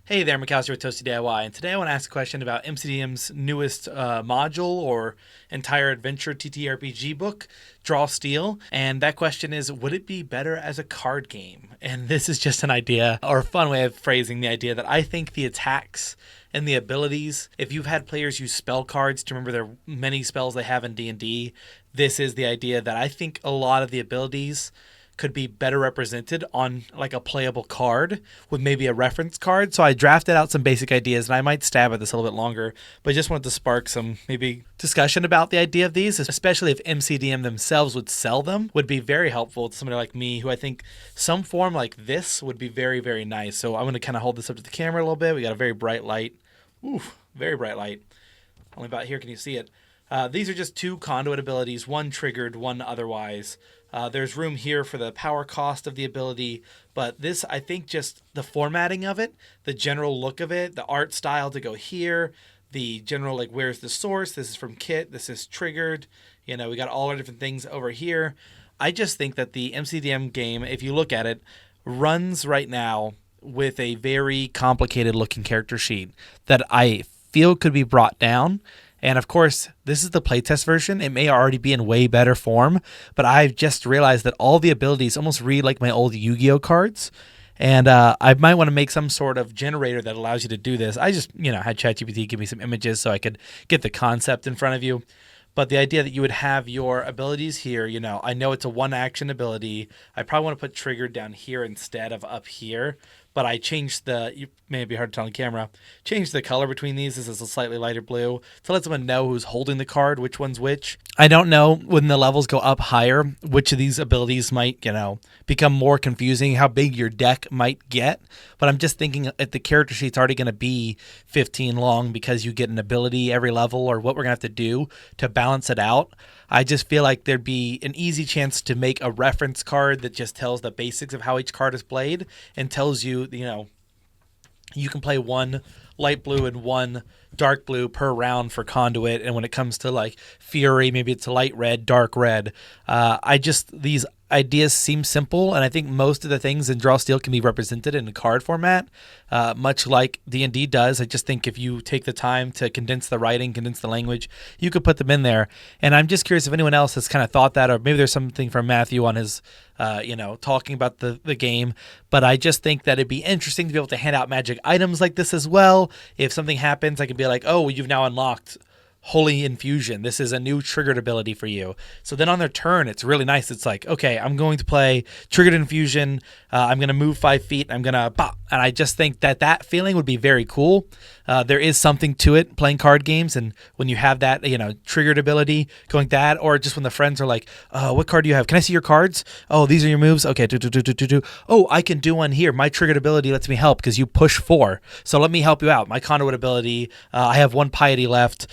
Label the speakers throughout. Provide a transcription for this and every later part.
Speaker 1: Hey there, McAllister with Toasty DIY, and today I want to ask a question about MCDM's newest module or entire adventure TTRPG book, Draw Steel. And that question is, would it be better as a card game? And this is just an idea, or a fun way of phrasing the idea that I think the attacks and the abilities, if you've had players use spell cards to remember their many spells they have in D&D, this is the idea that I think a lot of the abilities could be better represented on like a playable card with maybe a reference card. So I drafted out some basic ideas, and I might stab at this a little bit longer, but I just wanted to spark some maybe discussion about the idea of these, especially if MCDM themselves would sell them, would be very helpful to somebody like me who I think some form like this would be very, very nice. So I'm going to kind of hold this up to the camera a little bit. We got a very bright light. Ooh, very bright light. Only about here can you see it. These are just two conduit abilities, one triggered, one otherwise. There's room here for the power cost of the ability, but this, I think, just the formatting of it, the general look of it, the art style to go here, the general, like, where's the source? This is from Kit. This is triggered. You know, we got all our different things over here. I just think that the MCDM game, if you look at it, runs right now with a very complicated looking character sheet that I feel could be brought down. And of course, this is the playtest version. It may already be in way better form, but I've just realized that all the abilities almost read like my old Yu-Gi-Oh cards. And I might want to make some sort of generator that allows you to do this. I just, had ChatGPT give me some images so I could get the concept in front of you. But the idea that you would have your abilities here, I know it's a one action ability. I probably want to put triggered down here instead of up here. But I changed you may be hard to tell on camera, changed the color between these. This is a slightly lighter blue to let someone know who's holding the card, which one's which. I don't know when the levels go up higher, which of these abilities might, become more confusing, how big your deck might get. But I'm just thinking if the character sheet's already going to be 15 long because you get an ability every level or what we're going to have to do to balance it out. I just feel like there'd be an easy chance to make a reference card that just tells the basics of how each card is played and tells you, you can play one light blue and one dark blue per round for conduit. And when it comes to like fury, maybe it's light red, dark red. These ideas seem simple, and I think most of the things in Draw Steel can be represented in a card format, much like D&D does. I just think if you take the time to condense the writing, condense the language, you could put them in there. And I'm just curious if anyone else has kind of thought that, or maybe there's something from Matthew on his, talking about the game. But I just think that it'd be interesting to be able to hand out magic items like this as well. If something happens, I could be like, oh, you've now unlocked Holy Infusion. This is a new triggered ability for you. So then on their turn, it's really nice. It's like, okay, I'm going to play Triggered Infusion. I'm going to move 5 feet. I'm going to pop. And I just think that feeling would be very cool. There is something to it playing card games. And when you have that, triggered ability going that, or just when the friends are like, what card do you have? Can I see your cards? Oh, these are your moves. Okay. Oh, I can do one here. My triggered ability lets me help because you push 4. So let me help you out. My conduit ability, I have 1 piety left.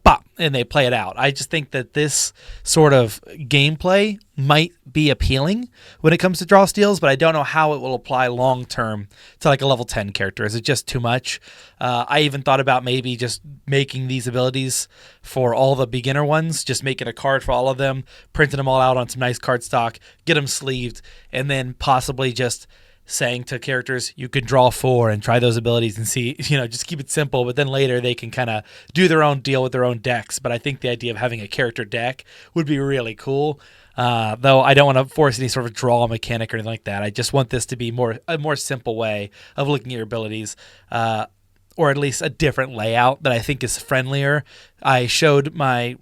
Speaker 1: Pop, and they play it out. I just think that this sort of gameplay might be appealing when it comes to Draw Steals, but I don't know how it will apply long term to like a level 10 character. Is it just too much? I even thought about maybe just making these abilities for all the beginner ones, just making a card for all of them, printing them all out on some nice cardstock, get them sleeved, and then possibly just saying to characters, you can draw 4 and try those abilities and see, just keep it simple, but then later they can kind of do their own deal with their own decks. But I think the idea of having a character deck would be really cool. Though I don't want to force any sort of draw mechanic or anything like that. I just want this to be a more simple way of looking at your abilities, or at least a different layout that I think is friendlier. I showed my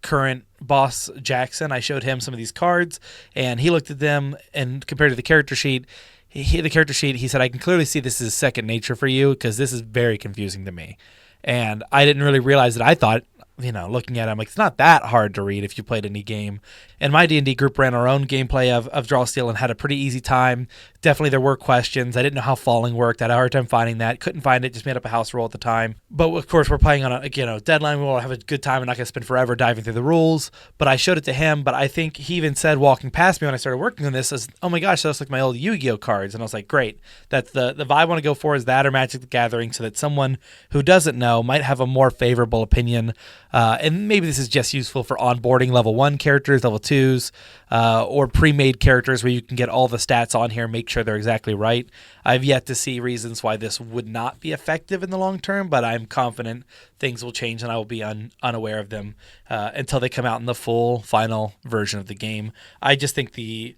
Speaker 1: current boss, Jackson, I showed him some of these cards, and he looked at them, and compared to the character sheet, he said, I can clearly see this is second nature for you because this is very confusing to me. And I didn't really realize that. I thought, looking at it, I'm like, it's not that hard to read if you played any game. And my D&D group ran our own gameplay of Draw Steel and had a pretty easy time. Definitely there were questions. I didn't know how falling worked. I had a hard time finding that. Couldn't find it. Just made up a house rule at the time. But of course, we're playing on a deadline. We'll have a good time. I'm not going to spend forever diving through the rules. But I showed it to him. But I think he even said walking past me when I started working on this, oh my gosh, that's like my old Yu-Gi-Oh cards. And I was like, great. That's the vibe I want to go for is that or Magic the Gathering, so that someone who doesn't know might have a more favorable opinion. And maybe this is just useful for onboarding level 1 characters, level 2s, or pre-made characters where you can get all the stats on here, make make sure they're exactly right. I've yet to see reasons why this would not be effective in the long term, but I'm confident things will change and I will be unaware of them until they come out in the full final version of the game. I just think the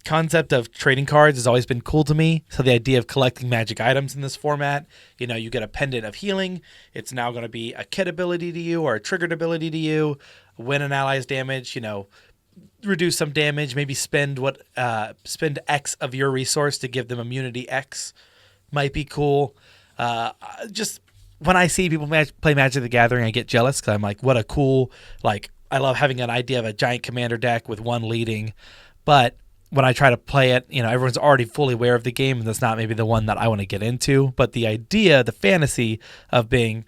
Speaker 1: concept of trading cards has always been cool to me. So the idea of collecting magic items in this format, you know, you get a pendant of healing. It's now going to be a kit ability to you or a triggered ability to you. When an ally's damage, you know, reduce some damage, maybe spend X of your resource to give them immunity X might be cool. Just when I see people play Magic the Gathering, I get jealous because I'm like, what a cool, like, I love having an idea of a giant commander deck with one leading. But when I try to play it, you know, everyone's already fully aware of the game, and that's not maybe the one that I want to get into. But the idea, the fantasy of being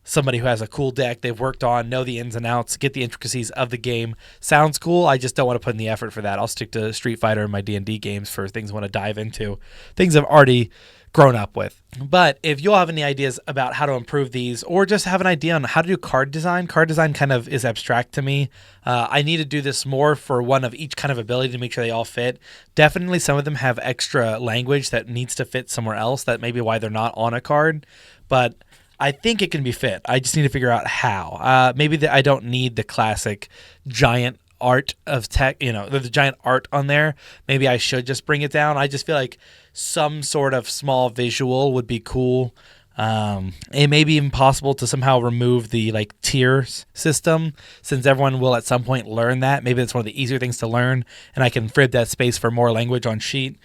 Speaker 1: somebody who has a cool deck they've worked on, know the ins and outs, get the intricacies of the game, sounds cool. I just don't want to put in the effort for that. I'll stick to Street Fighter and my D&D games for things I want to dive into, things I've already grown up with. But if you'll have any ideas about how to improve these, or just have an idea on how to do card design kind of is abstract to me. I need to do this more for one of each kind of ability to make sure they all fit. Definitely some of them have extra language that needs to fit somewhere else. That may be why they're not on a card. But I think it can be fit. I just need to figure out how. Maybe I don't need the classic giant art of tech, you know, the giant art on there. Maybe I should just bring it down. I just feel like some sort of small visual would be cool. It may be impossible to somehow remove the like tiers system, since everyone will at some point learn that. Maybe that's one of the easier things to learn, and I can frib that space for more language on sheet.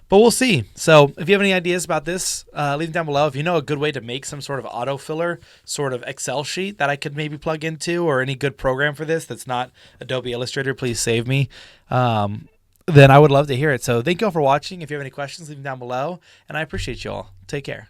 Speaker 1: But we'll see. So if you have any ideas about this, leave them down below. If you know a good way to make some sort of autofiller sort of Excel sheet that I could maybe plug into, or any good program for this that's not Adobe Illustrator, please save me. Then I would love to hear it. So thank you all for watching. If you have any questions, leave them down below. And I appreciate you all. Take care.